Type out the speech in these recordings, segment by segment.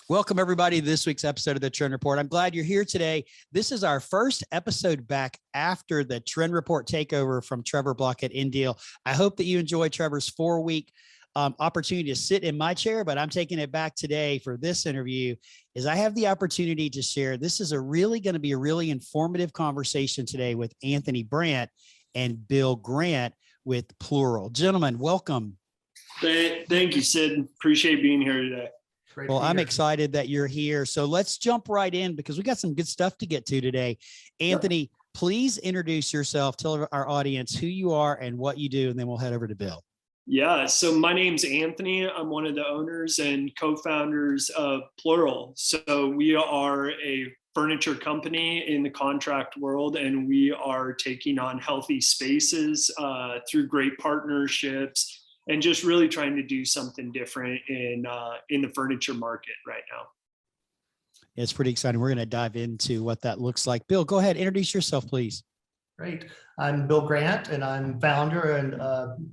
Welcome, everybody, to this week's episode of the Trend Report. I'm glad you're here today. This is our first episode back after the Trend Report takeover from Trevor Block at InDeal. I hope that you enjoyed Trevor's 4-week opportunity to sit in my chair, but I'm taking it back today for this interview as I have the opportunity to share. This is going to be a really informative conversation today with Anthony Brandt and Bill Grant with Plural. Gentlemen, welcome. Thank you, Sid. Appreciate being here today. Well, I'm excited that you're here. So let's jump right in because we got some good stuff to get to today. Anthony, please introduce yourself. Tell our audience who you are and what you do, and then we'll head over to Bill. Yeah, so my name's Anthony. I'm one of the owners and co-founders of Plural. So we are a furniture company in the contract world, and we are taking on healthy spaces through great partnerships and just really trying to do something different in the furniture market right now. It's pretty exciting. We're going to dive into what that looks like. Bill, go ahead. Introduce yourself, please. Great. I'm Bill Grant, and I'm founder and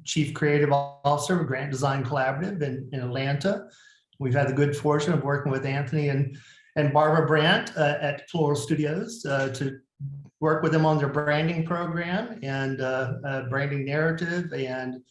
Chief Creative Officer of Grant Design Collaborative in Atlanta. We've had the good fortune of working with Anthony and Barbara Brandt at Plural Studios to work with them on their branding program and branding narrative, and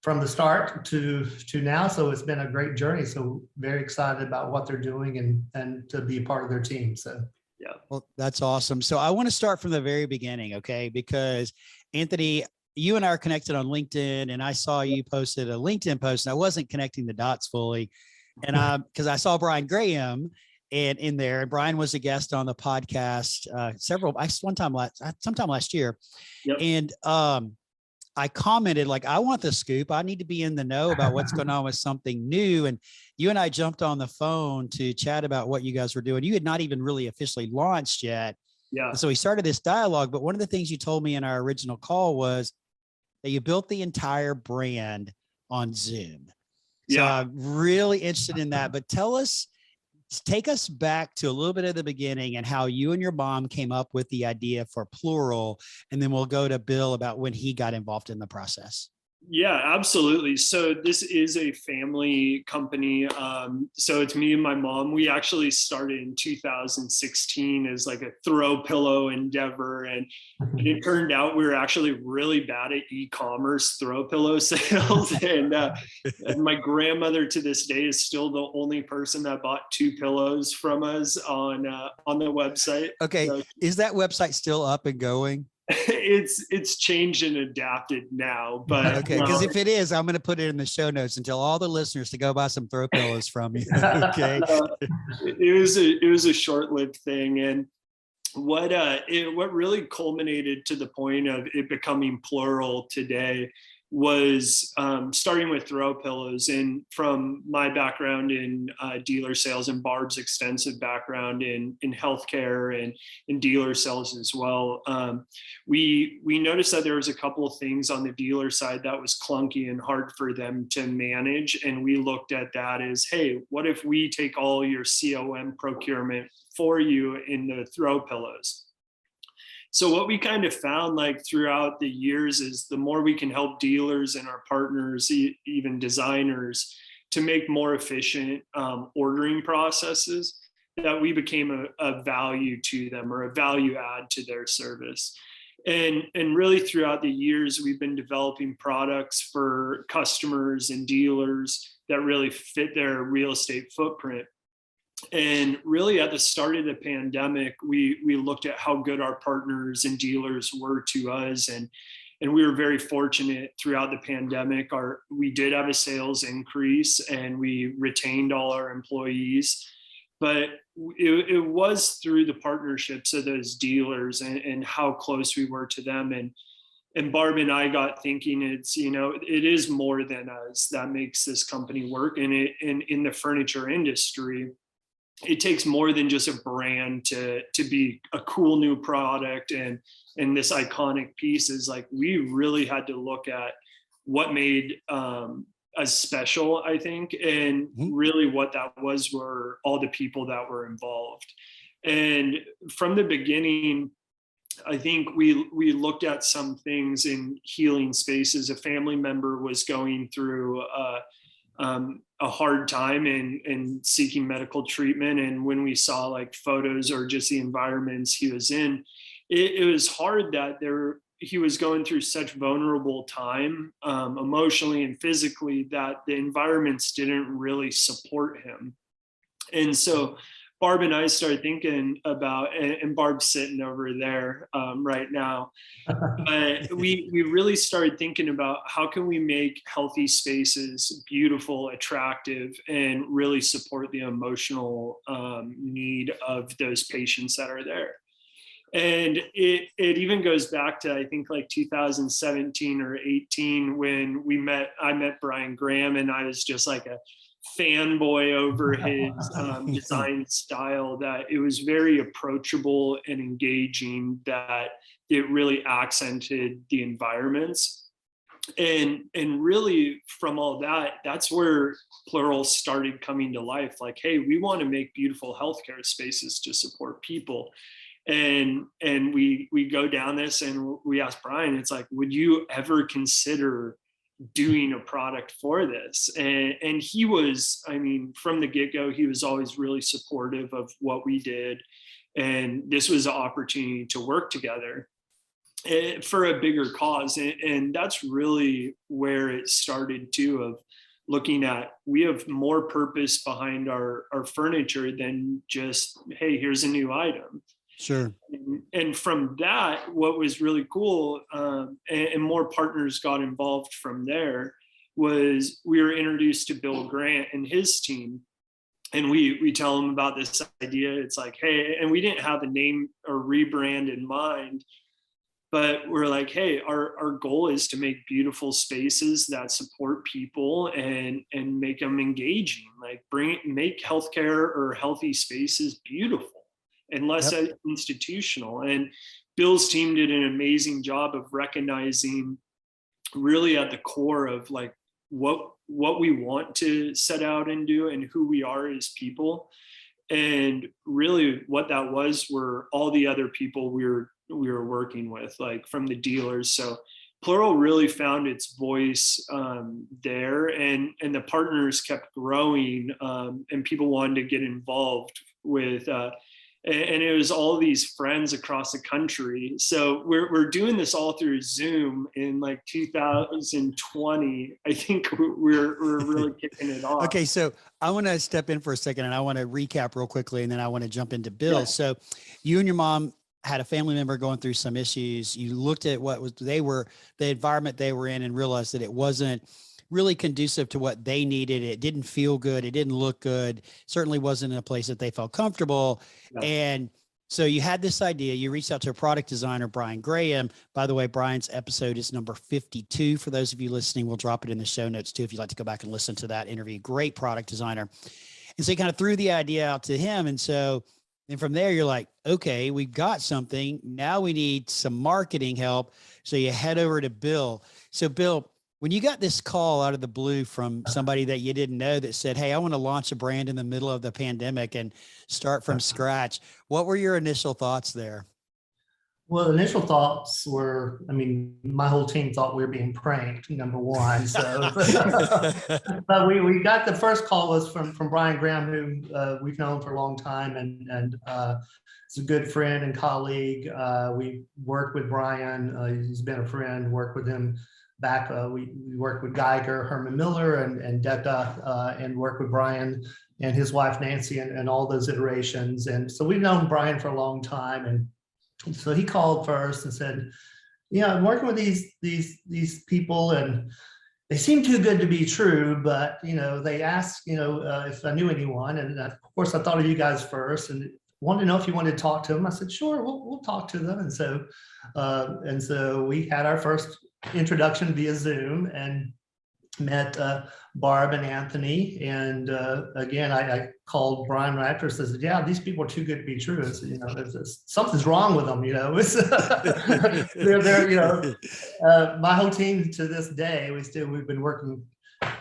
from the start to now. So it's been a great journey. So very excited about what they're doing and to be a part of their team. So yeah. Well, that's awesome. So I want to start from the very beginning, okay? Because Anthony, you and I are connected on LinkedIn, and I saw you posted a LinkedIn post, and I wasn't connecting the dots fully. And because I saw Brian Graham in there, and Brian was a guest on the podcast sometime last year. Yep. And I commented, like, I want the scoop. I need to be in the know about what's going on with something new. And you and I jumped on the phone to chat about what you guys were doing. You had not even really officially launched yet. Yeah. And so we started this dialogue. But one of the things you told me in our original call was that you built the entire brand on Zoom. So Yeah. I'm really interested in that. But take us back to a little bit of the beginning and how you and your mom came up with the idea for Plural. And then we'll go to Bill about when he got involved in the process. Yeah, absolutely. So this is a family company. So it's me and my mom. We actually started in 2016 as like a throw pillow endeavor. And it turned out we were actually really bad at e-commerce throw pillow sales. And my grandmother to this day is still the only person that bought 2 pillows from us on the website. Okay. So, is that website still up and going? It's changed and adapted now, but okay, because if it is, I'm going to put it in the show notes and tell all the listeners to go buy some throw pillows from you. Okay. It was a short-lived thing, and what really culminated to the point of it becoming Plural today was starting with throw pillows. And from my background in dealer sales and Barb's extensive background in healthcare and in dealer sales as well, we noticed that there was a couple of things on the dealer side that was clunky and hard for them to manage. And we looked at that as, hey, what if we take all your COM procurement for you in the throw pillows? So what we kind of found like throughout the years is the more we can help dealers and our partners, even designers, to make more efficient ordering processes, that we became a value to them or a value add to their service. And really throughout the years, we've been developing products for customers and dealers that really fit their real estate footprint. And really at the start of the pandemic, we looked at how good our partners and dealers were to us. And we were very fortunate throughout the pandemic. We did have a sales increase and we retained all our employees. But it was through the partnerships of those dealers and how close we were to them. And Barb and I got thinking, it is more than us that makes this company work. And in the furniture industry, it takes more than just a brand to be a cool new product and this iconic piece. Is like, we really had to look at what made us special, I think, and really what that was were all the people that were involved. And from the beginning, I think we looked at some things in healing spaces. A family member was going through a hard time in seeking medical treatment. And when we saw like photos or just the environments he was in, it was hard that he was going through such vulnerable time, emotionally and physically, that the environments didn't really support him. And so Barb and I started thinking about, and Barb's sitting over there right now, but we really started thinking about how can we make healthy spaces beautiful, attractive, and really support the emotional need of those patients that are there. And it even goes back to, I think, like 2017 or 18 when I met Brian Graham, and I was just like a fanboy over his design style, that it was very approachable and engaging, that it really accented the environments. And really from all that, that's where Plural started coming to life. Like, hey, we want to make beautiful healthcare spaces to support people. And we go down this, and we asked Brian, it's like, would you ever consider doing a product for this? And he was, I mean, from the get-go, he was always really supportive of what we did. And this was an opportunity to work together for a bigger cause. And that's really where it started too, of looking at, we have more purpose behind our furniture than just, hey, here's a new item. Sure. And from that, what was really cool, and more partners got involved from there, was we were introduced to Bill Grant and his team. And we tell them about this idea. It's like, hey, and we didn't have a name or rebrand in mind, but we're like, hey, our goal is to make beautiful spaces that support people and make them engaging, like make healthcare or healthy spaces beautiful and less institutional. And Bill's team did an amazing job of recognizing really at the core of like what we want to set out and do and who we are as people. And really what that was were all the other people we were working with, like from the dealers. So Plural really found its voice there, and the partners kept growing, and people wanted to get involved with, and it was all these friends across the country. So we're doing this all through Zoom in like 2020. I think we're really kicking it off. Okay, so I want to step in for a second, and I want to recap real quickly, and then I want to jump into Bill. Yeah. So you and your mom had a family member going through some issues. You looked at the environment they were in, and realized that it wasn't really conducive to what they needed. It didn't feel good. It didn't look good. Certainly wasn't in a place that they felt comfortable. Yeah. And so you had this idea. You reached out to a product designer, Brian Graham. By the way, Brian's episode is number 52. For those of you listening, we'll drop it in the show notes too, if you'd like to go back and listen to that interview. Great product designer. And so you kind of threw the idea out to him. And so then from there, you're like, okay, we've got something. Now we need some marketing help. So you head over to Bill. So Bill, when you got this call out of the blue from somebody that you didn't know that said, hey, I want to launch a brand in the middle of the pandemic and start from scratch, what were your initial thoughts there? Well, initial thoughts were, I mean, my whole team thought we were being pranked, number one. So, but we got the first call was from Brian Graham, who we've known for a long time, and is a good friend and colleague. We worked with Brian. He's been a friend, worked with him back. We worked with Geiger, Herman Miller, and Decca, and worked with Brian and his wife, Nancy, and all those iterations. And so we've known Brian for a long time. And so he called first and said, yeah, I'm working with these people, and they seem too good to be true, but, they asked, if I knew anyone. And of course, I thought of you guys first and wanted to know if you wanted to talk to them. I said, sure, we'll talk to them. And so we had our first introduction via Zoom and met Barb and Anthony. And again, I called Brian right after and said, yeah, these people are too good to be true. It's, something's wrong with them, It's, they're my whole team to this day, we've been working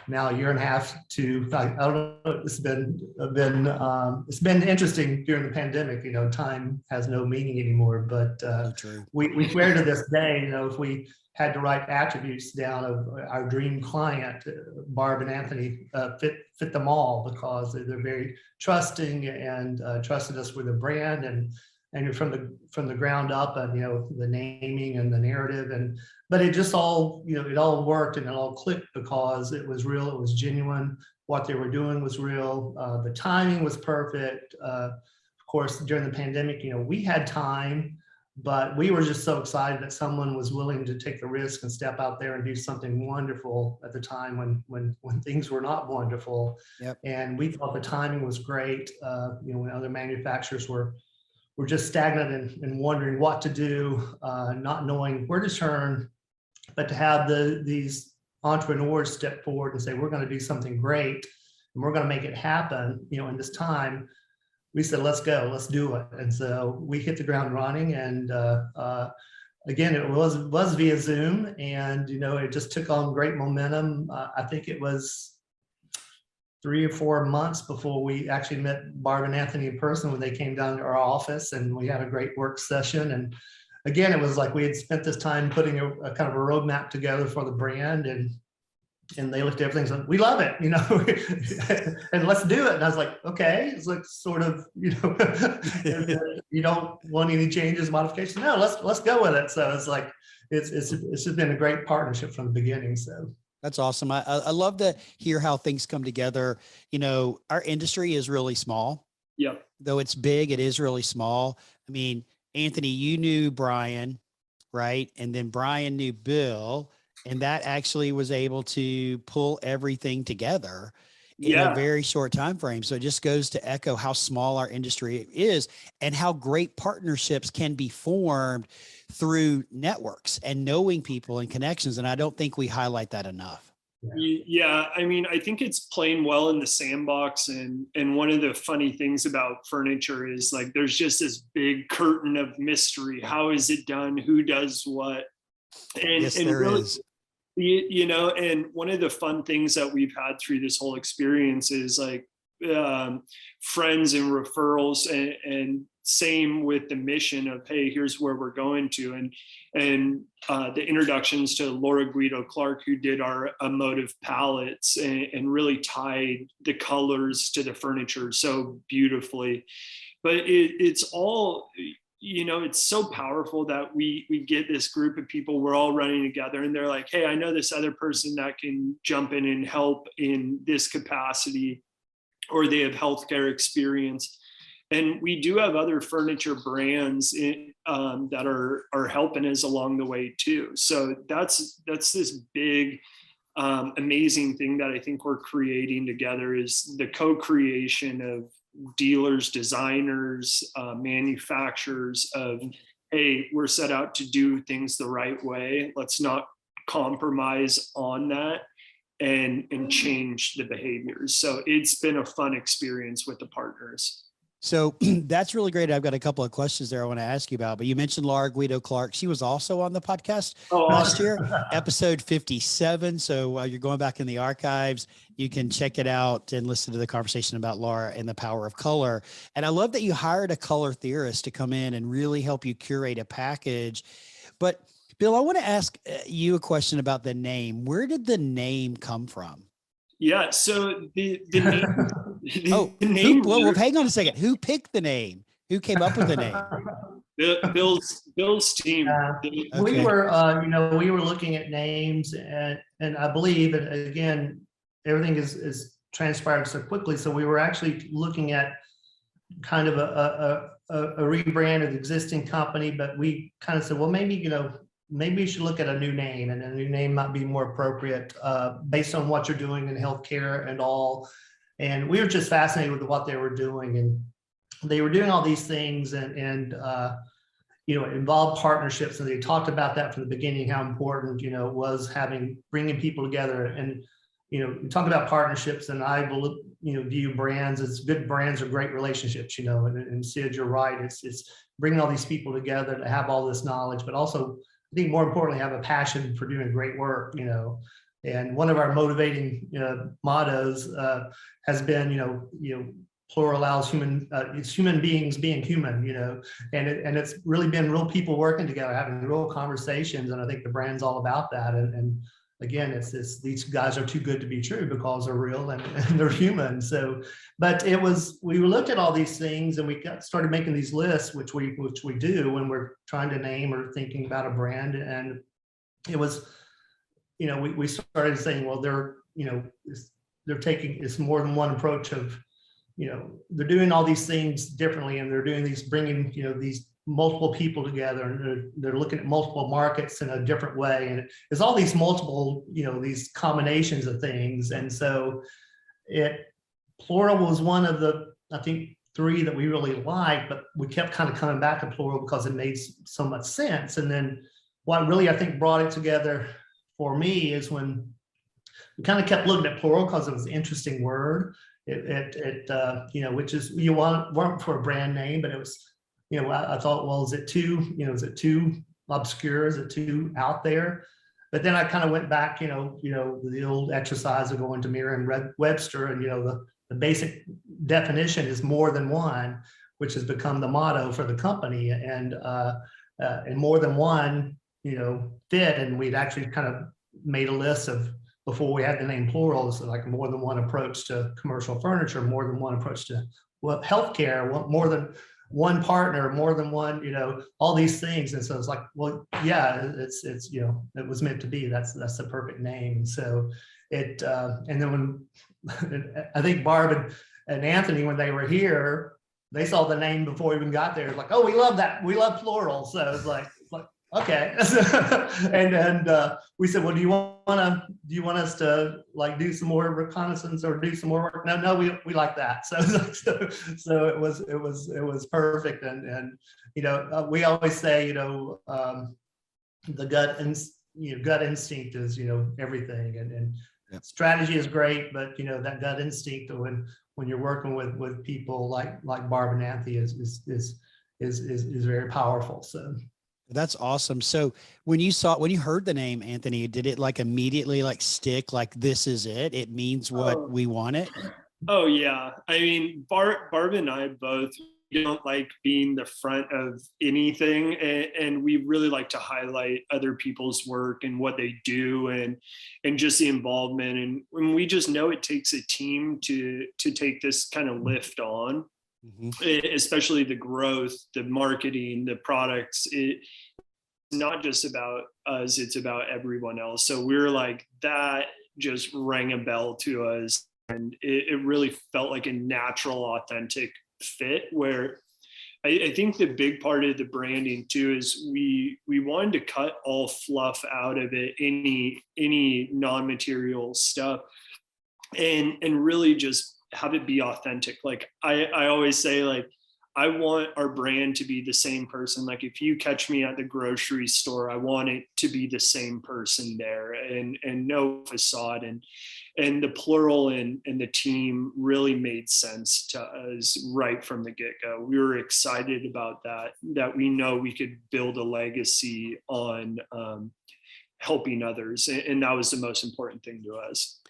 now a year and a half to, I don't know, it's been interesting during the pandemic. Time has no meaning anymore, but So true. we swear to this day, if we had to write attributes down of our dream client, Barbara and Anthony fit them all, because they're very trusting and trusted us with a brand, and from the ground up, and the naming and the narrative, but it just all it all worked and it all clicked because it was real, it was genuine. What they were doing was real. The timing was perfect. Of course, during the pandemic, we had time, but we were just so excited that someone was willing to take the risk and step out there and do something wonderful at the time when things were not wonderful. Yep. And we thought the timing was great. When other manufacturers were just stagnant and wondering what to do, not knowing where to turn, but to have these entrepreneurs step forward and say, we're going to do something great and we're going to make it happen, in this time. We said, let's go, let's do it. And so we hit the ground running, and again, it was via Zoom, and it just took on great momentum. I think it was 3 or 4 months before we actually met Barbara and Anthony in person, when they came down to our office, and we had a great work session. And again, it was like we had spent this time putting a kind of a roadmap together for the brand, and they looked at everything and said, we love it, and let's do it. And I was like, okay. It's like sort of, you don't want any changes, modifications. No, let's go with it. So it's like, it's just been a great partnership from the beginning. So that's awesome. I love to hear how things come together. Our industry is really small. Yep. Though it's big, it is really small. I mean, Anthony, you knew Brian, right? And then Brian knew Bill, and that actually was able to pull everything together in a very short time frame. So it just goes to echo how small our industry is and how great partnerships can be formed through networks and knowing people and connections. And I don't think we highlight that enough. Yeah, I mean, I think it's playing well in the sandbox, and one of the funny things about furniture is like there's just this big curtain of mystery. How is it done? Who does what? And yes, and there really, is. And one of the fun things that we've had through this whole experience is like friends and referrals, and same with the mission of, hey, here's where we're going to, and the introductions to Laura Guido Clark, who did our emotive palettes and really tied the colors to the furniture so beautifully. But it's all, it's so powerful that we get this group of people, we're all running together, and they're like, hey, I know this other person that can jump in and help in this capacity, or they have healthcare experience. And we do have other furniture brands that are helping us along the way too. So that's this big, amazing thing that I think we're creating together, is the co-creation of dealers, designers, manufacturers of, hey, we're set out to do things the right way. Let's not compromise on that and change the behaviors. So it's been a fun experience with the partners. So that's really great. I've got a couple of questions there I want to ask you about, but you mentioned Laura Guido Clark. She was also on the podcast last year, episode 57. So while you're going back in the archives, you can check it out and listen to the conversation about Laura and the power of color. And I love that you hired a color theorist to come in and really help you curate a package. But Bill, I want to ask you a question about the name. Where did the name come from? Yeah, so the name. Well, hang on a second. Who picked the name? Who came up with the name? Bill's team. Okay. We were looking at names, and I believe, and again, everything is transpired so quickly. So we were actually looking at kind of a rebrand of the existing company, but we kind of said, well, maybe we should look at a new name, and a new name might be more appropriate based on what you're doing in healthcare and all. And we were just fascinated with what they were doing, and they were doing all these things, and it involved partnerships, and they talked about that from the beginning, how important it was bringing people together. And we talk about partnerships, and I view brands as good brands are great relationships. And Sid, you're right. It's bringing all these people together to have all this knowledge, but also, I think more importantly, have a passion for doing great work, And one of our motivating mottos has been, plural allows it's human beings being human, and it's really been real people working together, having real conversations. And I think the brand's all about that. And again, it's these guys are too good to be true because they're real and they're human. So, but we looked at all these things and we started making these lists, which we do when we're trying to name or thinking about a brand. And it was, we started saying, well, they're taking, it's more than one approach of, they're doing all these things differently, and they're doing these, bringing, these multiple people together, and they're looking at multiple markets in a different way. And it's all these multiple, these combinations of things. And so Plural was one of the, I think, three that we really liked, but we kept kind of coming back to Plural because it made so much sense. And then what really, I think, brought it together for me is when we kind of kept looking at Plural because it was an interesting word. Which is, you weren't for a brand name, but it was, I thought, well, is it too obscure? Is it too out there? But then I kind of went back, the old exercise of going to Merriam-Webster, and, the basic definition is more than one, which has become the motto for the company. And more than one, fit. And we'd actually kind of made a list of, before we had the name Plural, so like more than one approach to commercial furniture, more than one approach to healthcare, more than one partner, more than one, all these things. And so it's like, well, yeah, it's it was meant to be. That's the perfect name. And so and then when I think Barb and Anthony, when they were here, they saw the name before we even got there. It's like, oh, we love that. We love Plural. So it's like okay. and we said, well, do you want us to like do some more reconnaissance or do some more work? No, we like that. So it was perfect. And we always say, the gut instinct is, everything. And Yep. Strategy is great, but that gut instinct when you're working with people like Barb and Anthony is very powerful. So. That's awesome. So when you heard the name, Anthony, did it like immediately like stick, like this is it? It means what we want it? Oh yeah. I mean, Barb and I both don't like being the front of anything, and we really like to highlight other people's work and what they do, and just the involvement. And when we just know it takes a team to take this kind of lift on. Mm-hmm. Especially the growth, the marketing, the products. It's not just about us, it's about everyone else. So we're like, that just rang a bell to us. And it really felt like a natural, authentic fit, where I think the big part of the branding too is we wanted to cut all fluff out of it, any non-material stuff, and really just have it be authentic. Like I always say, like, I want our brand to be the same person. Like if you catch me at the grocery store, I want it to be the same person there, and no facade. And the Plural and the team really made sense to us right from the get-go. We were excited about that we know we could build a legacy on helping others. And that was the most important thing to us.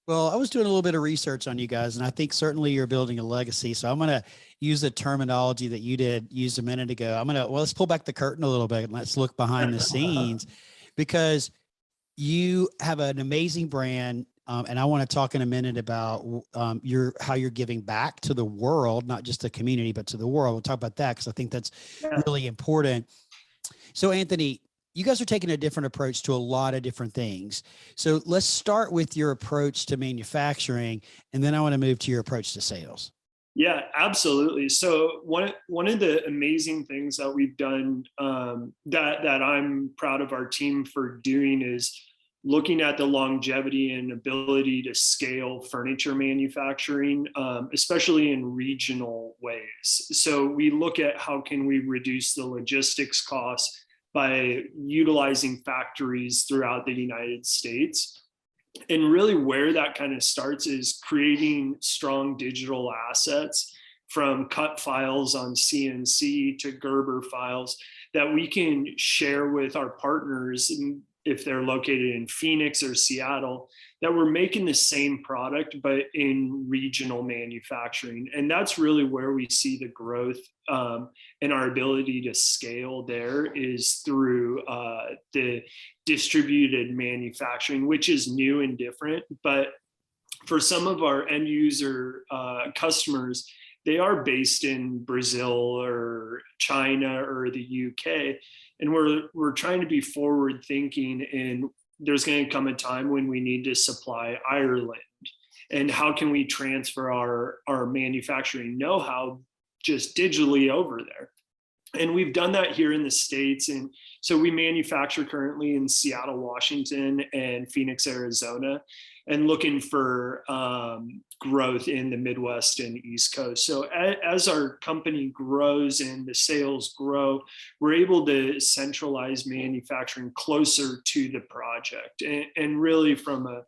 Well, I was doing a little bit of research on you guys, and I think certainly you're building a legacy. So I'm going to use the terminology that you used a minute ago. Let's pull back the curtain a little bit and let's look behind the scenes, because you have an amazing brand. And I want to talk in a minute about how you're giving back to the world, not just the community, but to the world. We'll talk about that because I think that's really important. So Anthony, you guys are taking a different approach to a lot of different things. So let's start with your approach to manufacturing, and then I want to move to your approach to sales. Yeah, absolutely. So one of the amazing things that we've done that I'm proud of our team for doing is looking at the longevity and ability to scale furniture manufacturing, especially in regional ways. So we look at how can we reduce the logistics costs by utilizing factories throughout the United States. And really where that kind of starts is creating strong digital assets, from cut files on CNC to Gerber files, that we can share with our partners if they're located in Phoenix or Seattle, that we're making the same product, but in regional manufacturing. And that's really where we see the growth and our ability to scale there is through the distributed manufacturing, which is new and different. But for some of our end user customers, they are based in Brazil or China or the UK. And we're trying to be forward thinking, and there's going to come a time when we need to supply Ireland. And how can we transfer our manufacturing know-how just digitally over there? And we've done that here in the States. And so we manufacture currently in Seattle, Washington, and Phoenix, Arizona, and looking for growth in the Midwest and East Coast. So as our company grows and the sales grow, we're able to centralize manufacturing closer to the project. And really from a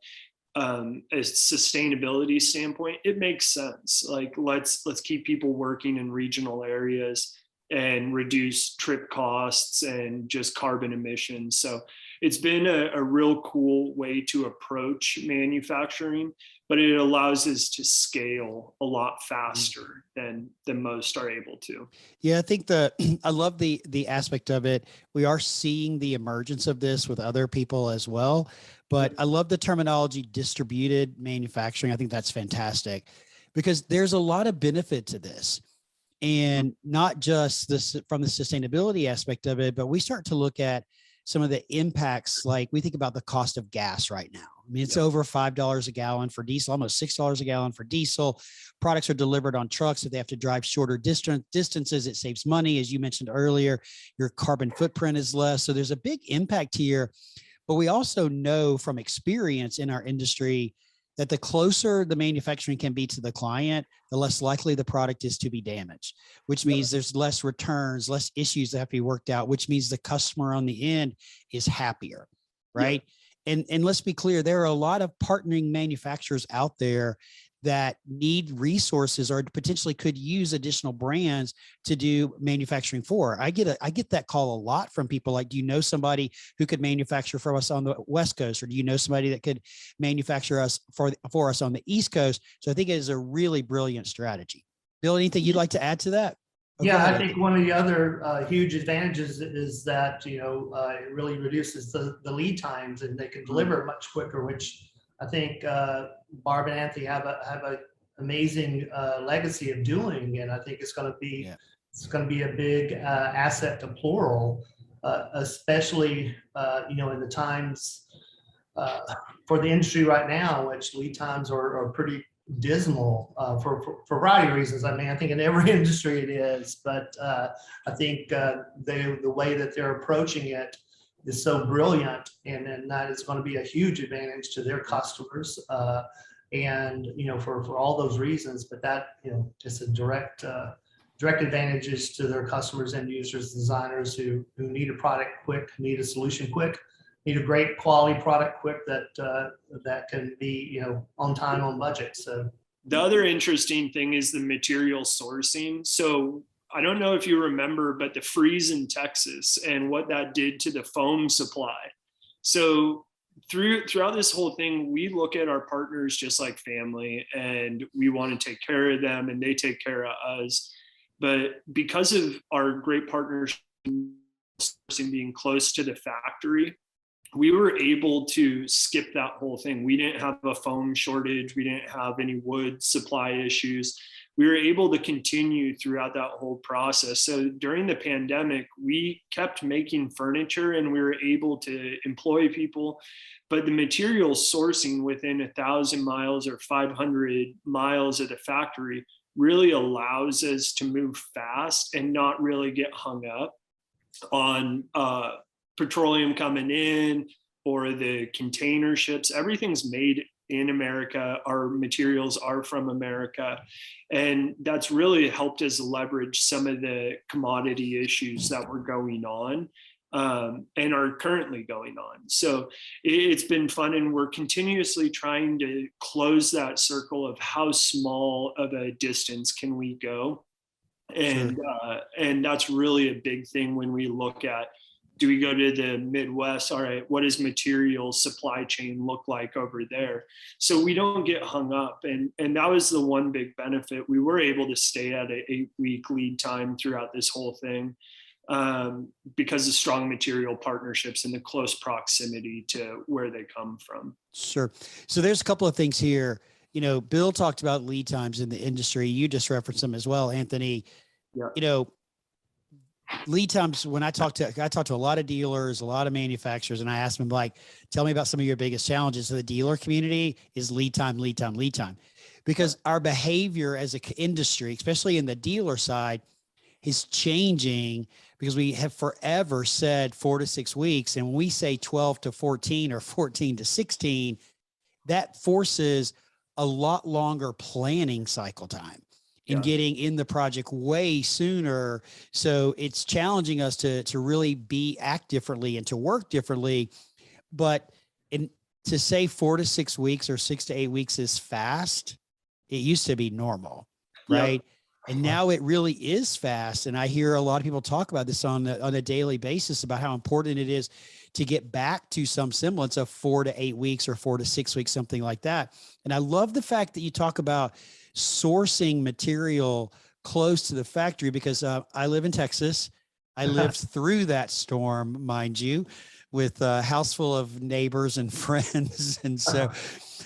sustainability standpoint, it makes sense. Like let's keep people working in regional areas and reduce trip costs and just carbon emissions. So it's been a real cool way to approach manufacturing, but it allows us to scale a lot faster than most are able to. Yeah, I think I love the aspect of it. We are seeing the emergence of this with other people as well, but I love the terminology distributed manufacturing. I think that's fantastic because there's a lot of benefit to this. And not just this from the sustainability aspect of it, but we start to look at some of the impacts. Like we think about the cost of gas right now. I mean, it's over $5 a gallon for diesel, almost $6 a gallon for diesel. Products are delivered on trucks. If they have to drive shorter distances, it saves money. As you mentioned earlier, your carbon footprint is less. So there's a big impact here. But we also know from experience in our industry that the closer the manufacturing can be to the client, the less likely the product is to be damaged, which means there's less returns, less issues that have to be worked out, which means the customer on the end is happier, right? Yeah. And let's be clear, there are a lot of partnering manufacturers out there that need resources or potentially could use additional brands to do manufacturing for. I get that call a lot from people like, do you know somebody who could manufacture for us on the West Coast? Or do you know somebody that could manufacture us for us on the East Coast? So I think it is a really brilliant strategy. Bill, anything you'd like to add to that? Yeah, I think one of the other huge advantages is that, it really reduces the lead times and they can deliver much quicker, which I think Barbara and Anthony have a amazing legacy of doing, and I think it's going to be a big asset to Plural, especially in the times for the industry right now, which lead times are pretty dismal for a variety of reasons. I mean, I think in every industry it is, but I think the way that they're approaching it is so brilliant, and that is going to be a huge advantage to their customers, and for all those reasons. But that it's a direct advantages to their customers, end users, designers who need a product quick, need a solution quick, need a great quality product quick that can be on time, on budget. So the other interesting thing is the material sourcing. So I don't know if you remember, but the freeze in Texas and what that did to the foam supply. So throughout this whole thing, we look at our partners just like family, and we want to take care of them and they take care of us. But because of our great partnership being close to the factory, we were able to skip that whole thing. We didn't have a foam shortage. We didn't have any wood supply issues. We were able to continue throughout that whole process. So during the pandemic, we kept making furniture and we were able to employ people, but the material sourcing within 1,000 miles or 500 miles of the factory really allows us to move fast and not really get hung up on petroleum coming in or the container ships. Everything's made in America. Our materials are from America. And that's really helped us leverage some of the commodity issues that were going on and are currently going on. So it's been fun, and we're continuously trying to close that circle of how small of a distance can we go. And, and that's really a big thing when we look at Do we go to the Midwest? All right, what does material supply chain look like over there? So we don't get hung up. And that was the one big benefit. We were able to stay at an 8-week lead time throughout this whole thing, because of strong material partnerships and the close proximity to where they come from. Sure. So there's a couple of things here. You know, Bill talked about lead times in the industry. You just referenced them as well, Anthony. Yeah. You know, lead times, when I talk to a lot of dealers, a lot of manufacturers, and I ask them, like, tell me about some of your biggest challenges to the dealer community. Is lead time, because our behavior as an industry, especially in the dealer side, is changing, because we have forever said 4 to 6 weeks. And when we say 12 to 14 or 14 to 16, that forces a lot longer planning cycle time in getting in the project way sooner. So it's challenging us to really act differently and to work differently. But to say 4 to 6 weeks or 6 to 8 weeks is fast, it used to be normal, right? Yeah. And now it really is fast. And I hear a lot of people talk about this on a daily basis about how important it is to get back to some semblance of 4 to 8 weeks or 4 to 6 weeks, something like that. And I love the fact that you talk about sourcing material close to the factory, because I live in Texas. I lived through that storm, mind you, with a house full of neighbors and friends. And so,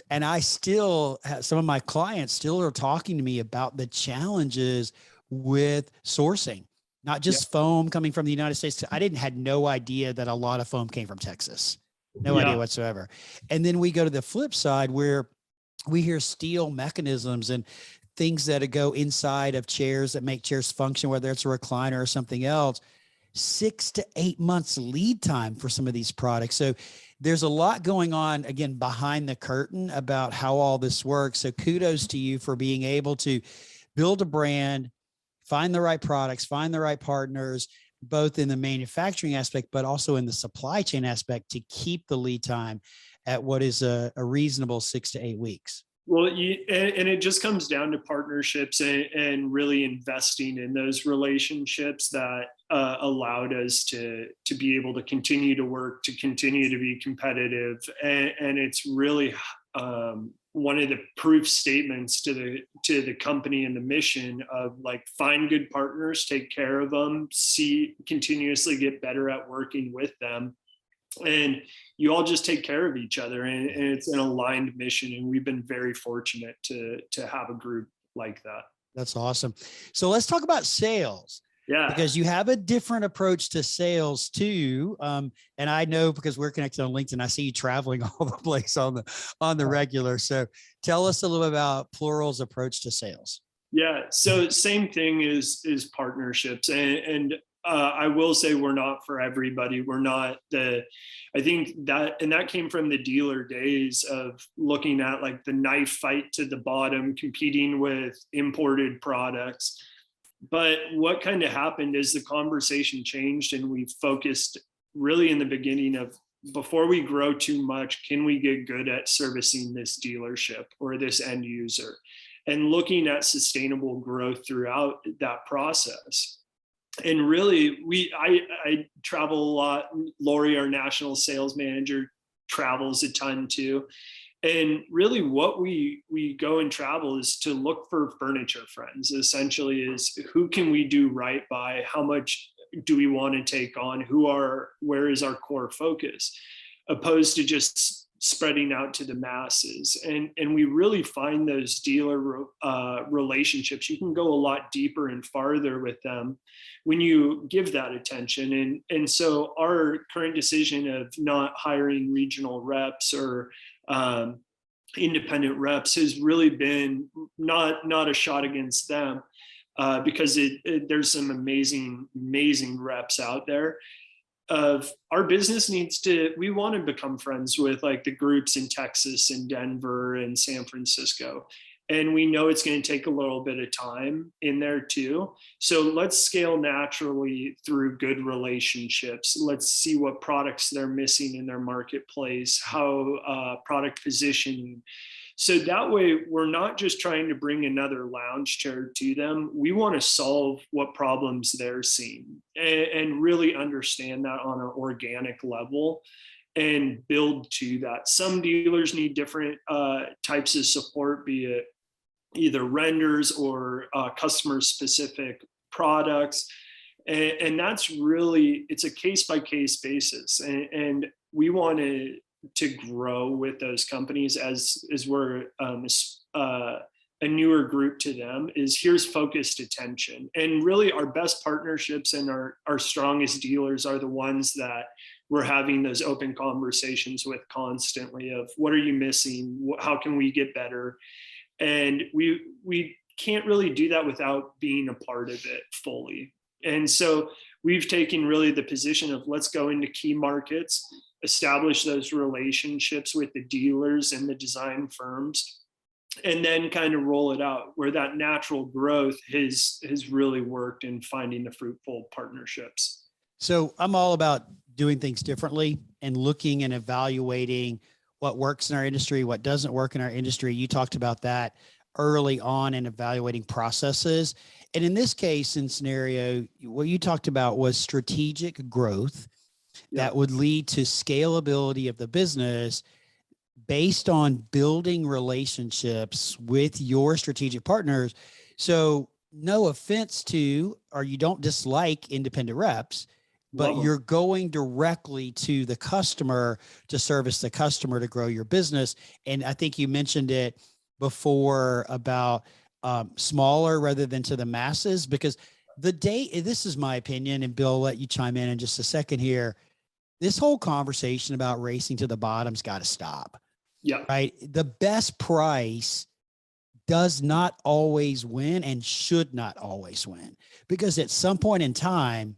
and I still have, some of my clients still are talking to me about the challenges with sourcing, not just foam coming from the United States. I had no idea that a lot of foam came from Texas. No idea whatsoever. And then we go to the flip side, where we hear steel mechanisms and things that go inside of chairs that make chairs function, whether it's a recliner or something else. 6 to 8 months lead time for some of these products. So there's a lot going on, again, behind the curtain about how all this works. So kudos to you for being able to build a brand, find the right products, find the right partners, both in the manufacturing aspect, but also in the supply chain aspect, to keep the lead time at what is a reasonable 6 to 8 weeks. Well, and it just comes down to partnerships and really investing in those relationships that allowed us to be able to continue to work, to continue to be competitive. And it's really one of the proof statements to the company and the mission of, like, find good partners, take care of them, continuously get better at working with them. And you all just take care of each other, and it's an aligned mission. And we've been very fortunate to have a group like that. That's awesome. So let's talk about sales. Yeah, because you have a different approach to sales too. And I know, because we're connected on LinkedIn, I see you traveling all the place on the regular. So tell us a little bit about Plural's approach to sales. Yeah. So same thing is partnerships. And I will say, we're not for everybody. We're not I think that came from the dealer days of looking at, like, the knife fight to the bottom, competing with imported products. But what kind of happened is the conversation changed, and we focused really in the beginning of, before we grow too much, can we get good at servicing this dealership or this end user, and looking at sustainable growth throughout that process. And really, I travel a lot. Lori, our national sales manager, travels a ton too. And really what we go and travel is to look for furniture friends, essentially, is who can we do right by? How much do we want to take on? Where is our core focus? Opposed to just spreading out to the masses. And we really find those dealer relationships. You can go a lot deeper and farther with them when you give that attention. And so our current decision of not hiring regional reps or independent reps has really been not a shot against them, because there's some amazing reps out there. Of our business we want to become friends with, like, the groups in Texas and Denver and San Francisco. And we know it's going to take a little bit of time in there too. So let's scale naturally through good relationships. Let's see what products they're missing in their marketplace, how product positioning, So that way, we're not just trying to bring another lounge chair to them. We want to solve what problems they're seeing and really understand that on an organic level and build to that. Some dealers need different types of support, be it either renders or customer specific products. And that's really, it's a case by case basis. And we want to grow with those companies as we're a newer group to them. Is here's focused attention. And really our best partnerships and our strongest dealers are the ones that we're having those open conversations with constantly of what are you missing? How can we get better? And we can't really do that without being a part of it fully. And so we've taken really the position of let's go into key markets, establish those relationships with the dealers and the design firms, and then kind of roll it out where that natural growth has really worked in finding the fruitful partnerships. So I'm all about doing things differently and looking and evaluating what works in our industry, what doesn't work in our industry. You talked about that early on in evaluating processes. And in this case and scenario, what you talked about was strategic growth that would lead to scalability of the business based on building relationships with your strategic partners. So no offense to, or you don't dislike independent reps, but you're going directly to the customer to service the customer to grow your business. And I think you mentioned it before about smaller rather than to the masses, because this is my opinion, and Bill, I'll let you chime in just a second here. This whole conversation about racing to the bottom's got to stop. Yeah. Right. The best price does not always win and should not always win, because at some point in time,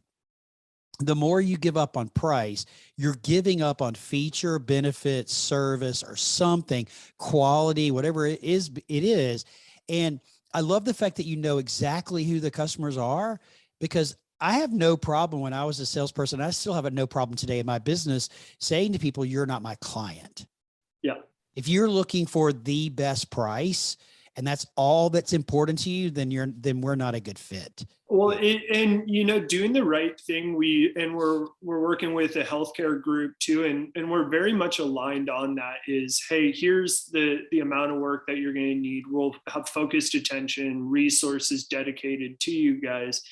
the more you give up on price, you're giving up on feature, benefit, service, or something, quality, whatever it is. And I love the fact that you know exactly who the customers are, because I have no problem when I was a salesperson. I still have no problem today in my business saying to people, you're not my client. Yeah. If you're looking for the best price and that's all that's important to you, then we're not a good fit. Well, doing the right thing, we're working with a healthcare group too, and we're very much aligned on that. Is, hey, here's the amount of work that you're going to need. We'll have focused attention, resources dedicated to you guys,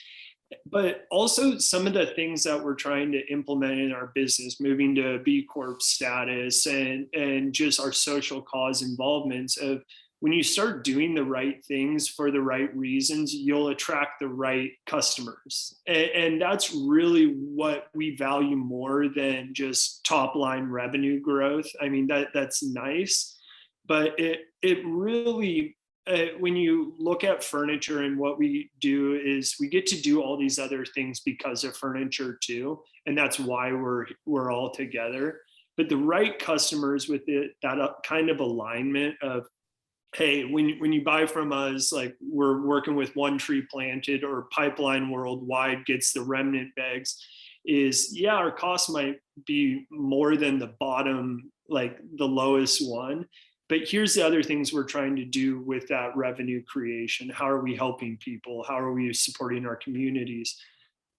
but also some of the things that we're trying to implement in our business, moving to B Corp status and just our social cause involvements of. When you start doing the right things for the right reasons, you'll attract the right customers. And that's really what we value more than just top line revenue growth. I mean, that's nice, but it really, when you look at furniture and what we do is we get to do all these other things because of furniture too. And that's why we're all together. But the right customers with that kind of alignment of, hey, when you buy from us, like we're working with One Tree Planted or Pipeline Worldwide gets the remnant bags, is our cost might be more than the bottom, like the lowest one. But here's the other things we're trying to do with that revenue creation. How are we helping people? How are we supporting our communities?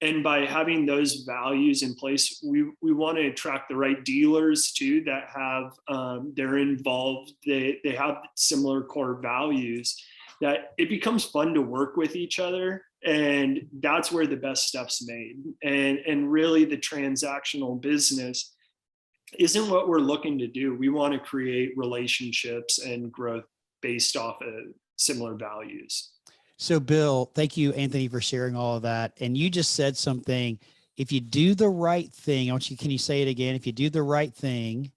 And by having those values in place, we want to attract the right dealers too that have they're involved. They have similar core values that it becomes fun to work with each other, and that's where the best stuff's made. And really, the transactional business isn't what we're looking to do. We want to create relationships and growth based off of similar values. So Bill, thank you, Anthony, for sharing all of that. And you just said something, if you do the right thing, can you say it again? If you do the right thing.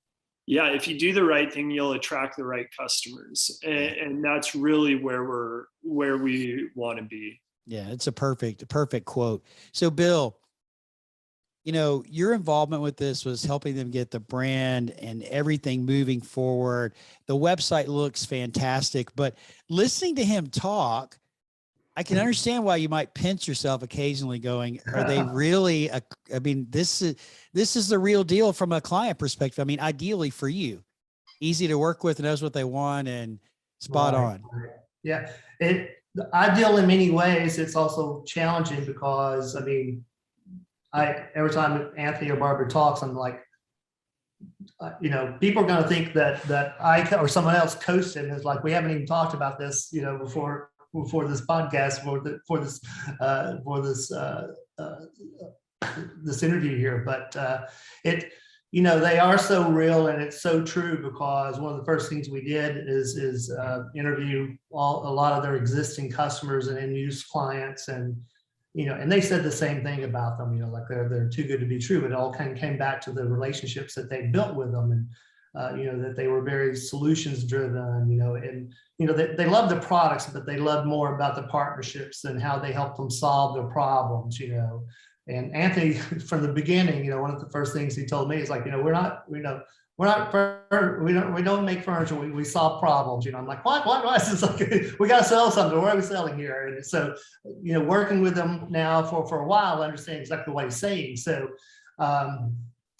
Yeah, if you do the right thing, you'll attract the right customers. And that's really where we want to be. Yeah, it's a perfect quote. So Bill, your involvement with this was helping them get the brand and everything moving forward. The website looks fantastic, but listening to him talk, I can understand why you might pinch yourself occasionally going, are they really, this is the real deal from a client perspective. I mean, ideally for you. easy to work with, knows what they want, and spot Right, on. right. Yeah, it ideal in many ways. It's also challenging because I mean, every time Anthony or Barbara talks, I'm like, people are going to think that I or someone else coasted, and it's like we haven't even talked about this, before this podcast, this interview here. But it, they are so real, and it's so true, because one of the first things we did is interview a lot of their existing customers and end use clients, and and they said the same thing about them, like they're too good to be true. But it all kind of came back to the relationships that they built with them, and that they were very solutions driven, and they love the products, but they love more about the partnerships and how they help them solve their problems. And Anthony, from the beginning, one of the first things he told me is like, we don't make furniture. We solve problems. I'm like, what? It's like, we got to sell something. What are we selling here? And so, working with them now for a while, I understand exactly what he's saying. So, and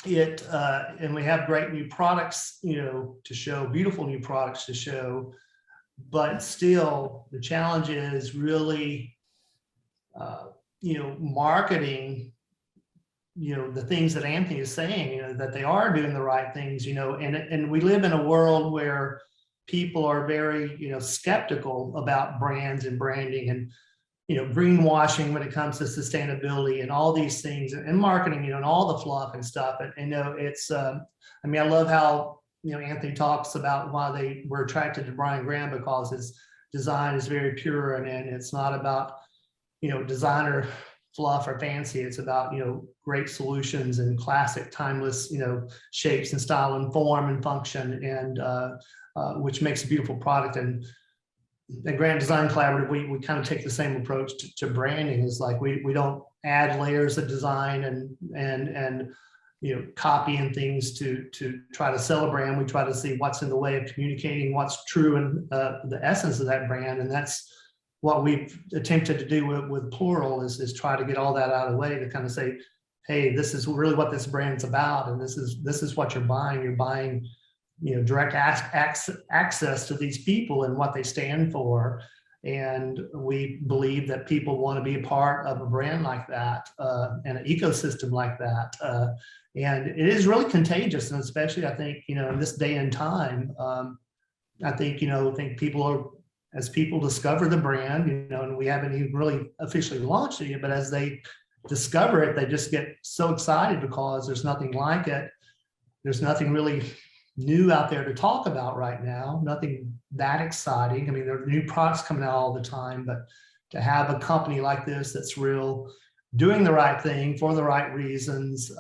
we have great new products, to show, beautiful new products to show, but still the challenge is really, marketing, the things that Anthony is saying, that they are doing the right things, and we live in a world where people are very, skeptical about brands and branding, and, greenwashing when it comes to sustainability and all these things, and marketing, and all the fluff and stuff. And, it's, I love how, Anthony talks about why they were attracted to Brian Graham, because his design is very pure, and it's not about, designer fluff or fancy. It's about, great solutions and classic, timeless, shapes and style and form and function, and which makes a beautiful product. And at Grant Design Collaborative, we kind of take the same approach to branding. It's like we don't add layers of design and copying things to try to sell a brand. We try to see what's in the way of communicating what's true and the essence of that brand. And that's what we've attempted to do with Plural, is try to get all that out of the way, to kind of say, hey, this is really what this brand's about, and this is what you're buying. You're buying, direct access to these people and what they stand for. And we believe that people want to be a part of a brand like that, and an ecosystem like that. And it is really contagious, and especially, I think, in this day and time, I think people are, as people discover the brand, and we haven't even really officially launched it yet, but as they discover it, they just get so excited, because there's nothing like it. There's nothing really new out there to talk about right now, nothing that exciting. There are new products coming out all the time, but to have a company like this that's real, doing the right thing for the right reasons,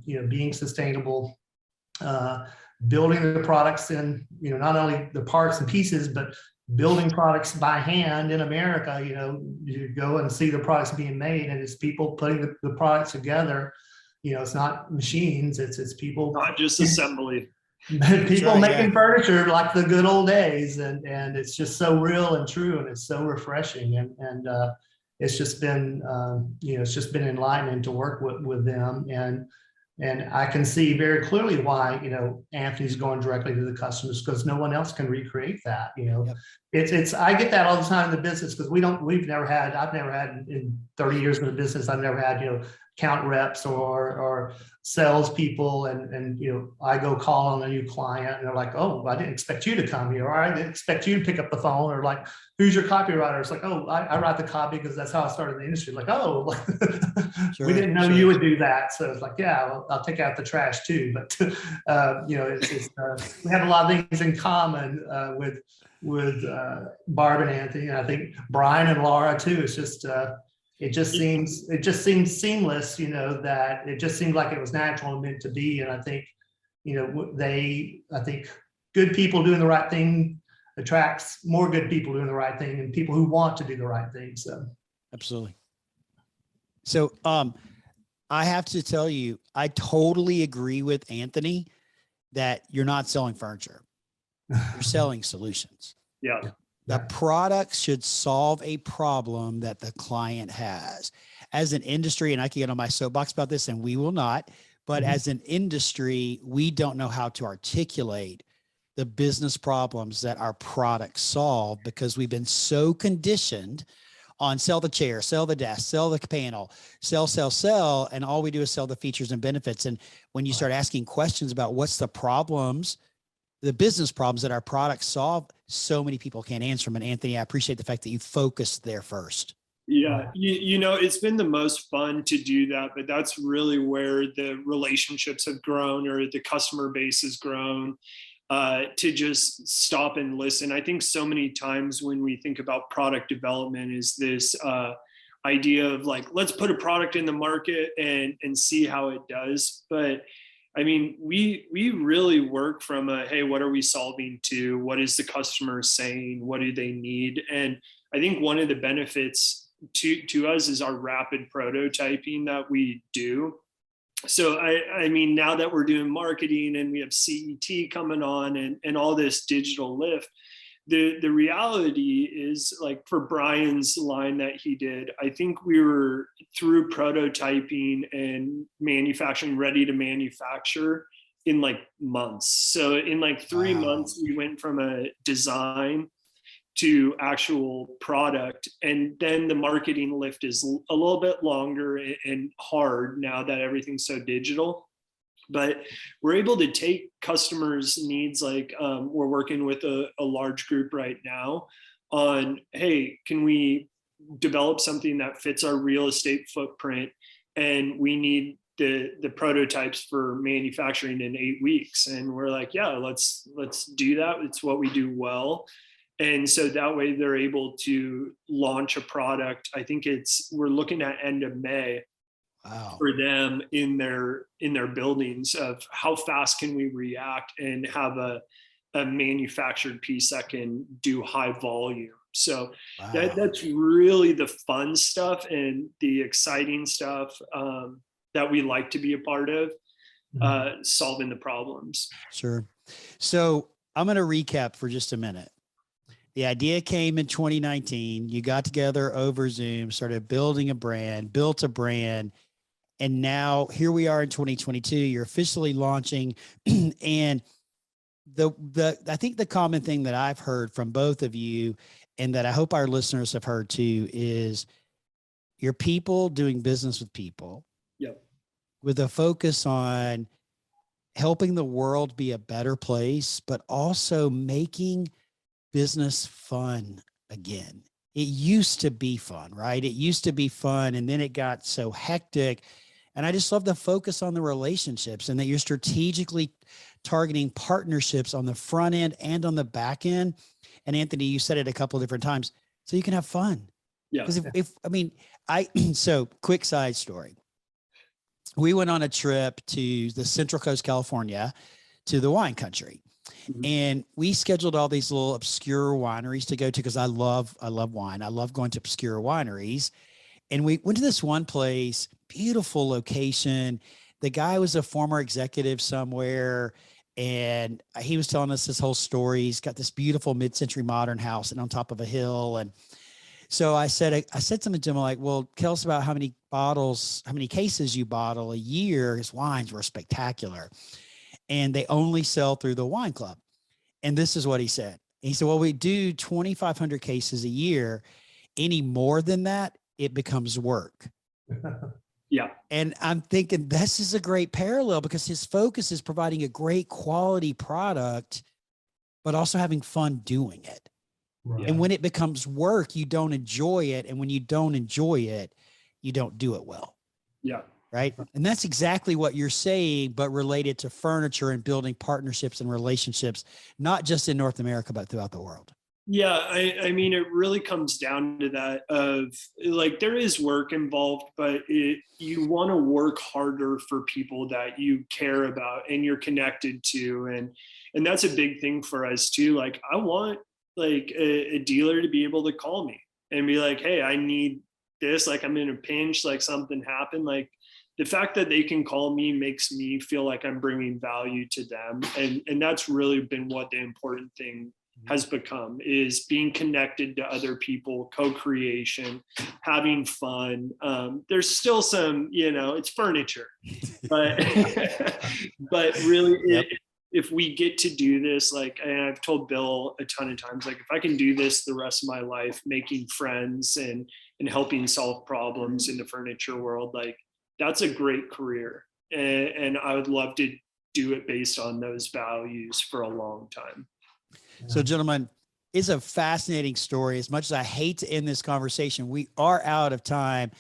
being sustainable, building the products in, not only the parts and pieces, but building products by hand in America. You go and see the products being made, and it's people putting the products together. It's not machines, it's people, not just assembly. People right, making yeah. furniture like the good old days, and it's just so real and true, and it's so refreshing, and it's just been enlightening to work with them, and I can see very clearly why Anthony's going directly to the customers, because no one else can recreate that. Yep. It's I get that all the time in the business, because I've never had in 30 years in the business, I've never had account reps or salespeople, and I go call on a new client, and they're like, oh, I didn't expect you to come here, or I didn't expect you to pick up the phone, or like, who's your copywriter? It's like, oh, I write the copy because that's how I started in the industry. Like, oh, Sure, we didn't know sure. you would do that. So it's like, yeah, well, I'll take out the trash too. But we have a lot of things in common with Barb and Anthony, and I think Brian and Laura too. It's just it just seems seamless, that it just seemed like it was natural and meant to be. And I think, I think good people doing the right thing attracts more good people doing the right thing, and people who want to do the right thing. So Absolutely. So, I have to tell you, I totally agree with Anthony that you're not selling furniture. You're selling solutions. Yeah. The product should solve a problem that the client has. As an industry, and I can get on my soapbox about this, and we will not, but as an industry, we don't know how to articulate the business problems that our products solve, because we've been so conditioned on sell the chair, sell the desk, sell the panel, sell, and all we do is sell the features and benefits. And when you start asking questions about what's the problems, the business problems that our products solve, so many people can't answer them. And Anthony, I appreciate the fact that you focused there first. Yeah, you know, it's been the most fun to do that, but that's really where the relationships have grown, or the customer base has grown, to just stop and listen. I think so many times when we think about product development is this idea of like, let's put a product in the market and see how it does. But I mean, we really work from a, hey, what are we solving to? What is the customer saying? What do they need? And I think one of the benefits to us is our rapid prototyping that we do. So I mean, now that we're doing marketing and we have CET coming on and all this digital lift, the reality is, like for Brian's line that he did, I think we were through prototyping and manufacturing, ready to manufacture in like months. So in like 3 months, we went from a design to actual product. And then the marketing lift is a little bit longer and hard now that everything's so digital. But we're able to take customers' needs, like we're working with a large group right now on, hey, can we develop something that fits our real estate footprint? And we need the prototypes for manufacturing in 8 weeks. And we're like, yeah, let's do that. It's what we do well. And so that way they're able to launch a product. I think we're looking at end of May. Wow. For them in their buildings, of how fast can we react and have a manufactured piece that can do high volume. So wow. That's really the fun stuff and the exciting stuff that we like to be a part of, solving the problems. Sure. So I'm going to recap for just a minute. The idea came in 2019. You got together over Zoom, started building a brand, built a brand. And now here we are in 2022, you're officially launching. And I think the common thing that I've heard from both of you, and that I hope our listeners have heard too, is you're people doing business with people. Yep. With a focus on helping the world be a better place, but also making business fun again. It used to be fun, right? It used to be fun. And then it got so hectic. And I just love the focus on the relationships, and that you're strategically targeting partnerships on the front end and on the back end. And Anthony, you said it a couple of different times, so you can have fun. Yeah. Because so quick side story. We went on a trip to the Central Coast, California, to the wine country. Mm-hmm. And we scheduled all these little obscure wineries to go to, because I love wine. I love going to obscure wineries. And we went to this one place, beautiful location. The guy was a former executive somewhere, and he was telling us this whole story. He's got this beautiful mid-century modern house and on top of a hill. And so I said something to him like, well, tell us about how many cases you bottle a year. His wines were spectacular, and they only sell through the wine club. And this is what he said. He said, well, we do 2,500 cases a year. Any more than that, it becomes work. Yeah. And I'm thinking this is a great parallel, because his focus is providing a great quality product, but also having fun doing it. Right. And when it becomes work, you don't enjoy it. And when you don't enjoy it, you don't do it well. Yeah. Right. And that's exactly what you're saying, but related to furniture and building partnerships and relationships, not just in North America, but throughout the world. Yeah, I mean, it really comes down to that of like, there is work involved, but you want to work harder for people that you care about and you're connected to. And that's a big thing for us too. Like, I want like a dealer to be able to call me and be like, hey, I need this, like I'm in a pinch, like something happened. Like, the fact that they can call me makes me feel like I'm bringing value to them. And that's really been what the important thing has become, is being connected to other people, co-creation, having fun. There's still some, it's furniture, but but really, yep. if we get to do this, like, and I've told Bill a ton of times, like, if I can do this the rest of my life, making friends and helping solve problems in the furniture world, like, that's a great career. And I would love to do it based on those values for a long time. So, gentlemen, it's a fascinating story. As much as I hate to end this conversation, we are out of time.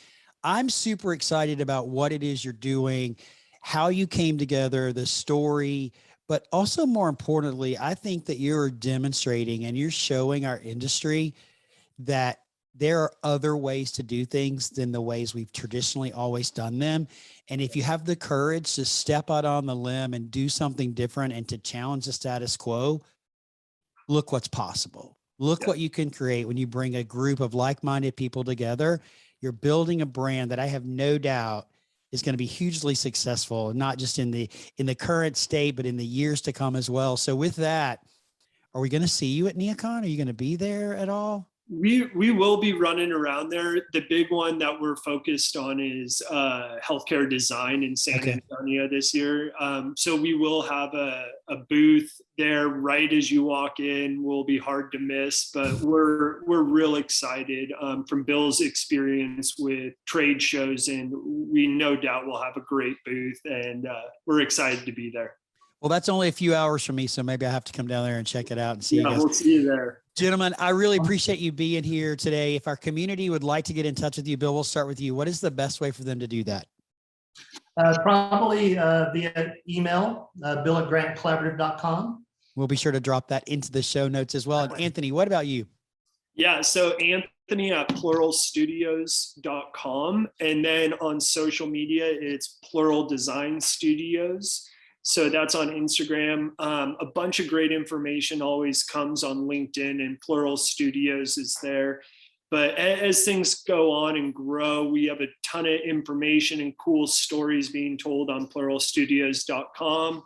I'm super excited about what it is you're doing, how you came together, the story, but also more importantly, I think that you're demonstrating and you're showing our industry that there are other ways to do things than the ways we've traditionally always done them. And if you have the courage to step out on the limb and do something different and to challenge the status quo, look what's possible. Look what you can create when you bring a group of like-minded people together. You're building a brand that I have no doubt is going to be hugely successful, not just in the current state, but in the years to come as well. So with that, are we going to see you at NeoCon? Are you going to be there at all? We will be running around there. The big one that we're focused on is healthcare design in San Antonio this year. So we will have a booth there right as you walk in. Will be hard to miss, but we're real excited from Bill's experience with trade shows, and we no doubt will have a great booth, and we're excited to be there. Well, that's only a few hours from me, so maybe I have to come down there and check it out and see you guys. We'll see you there. Gentlemen, I really appreciate you being here today. If our community would like to get in touch with you, Bill, we'll start with you. What is the best way for them to do that? Probably via email, bill@grantcollaborative.com. We'll be sure to drop that into the show notes as well. And Anthony, what about you? Yeah, so Anthony at pluralstudios.com. And then on social media, it's Plural Design Studios. So that's on Instagram. A bunch of great information always comes on LinkedIn, and Plural Studios is there. But as things go on and grow, we have a ton of information and cool stories being told on pluralstudios.com.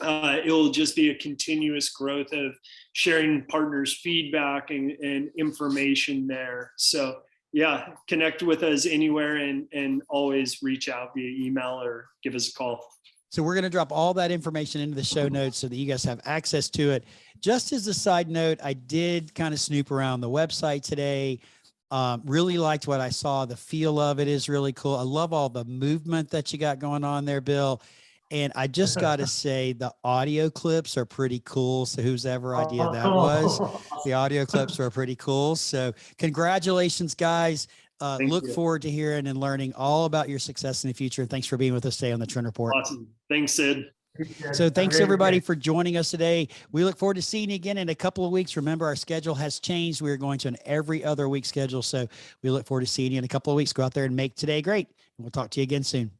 It'll just be a continuous growth of sharing partners' feedback and information there. So yeah, connect with us anywhere, and always reach out via email or give us a call. So we're going to drop all that information into the show notes so that you guys have access to it. Just as a side note, I did kind of snoop around the website today. Really liked what I saw. The feel of it is really cool. I love all the movement that you got going on there, Bill. And I just got to say the audio clips are pretty cool. So whose ever idea that was, the audio clips are pretty cool. So congratulations, guys. Look forward to hearing and learning all about your success in the future. And thanks for being with us today on the Trend Report. Awesome. Thanks, Sid. So thanks everybody for joining us today. We look forward to seeing you again in a couple of weeks. Remember, our schedule has changed. We're going to an every other week schedule. So we look forward to seeing you in a couple of weeks. Go out there and make today great. And we'll talk to you again soon.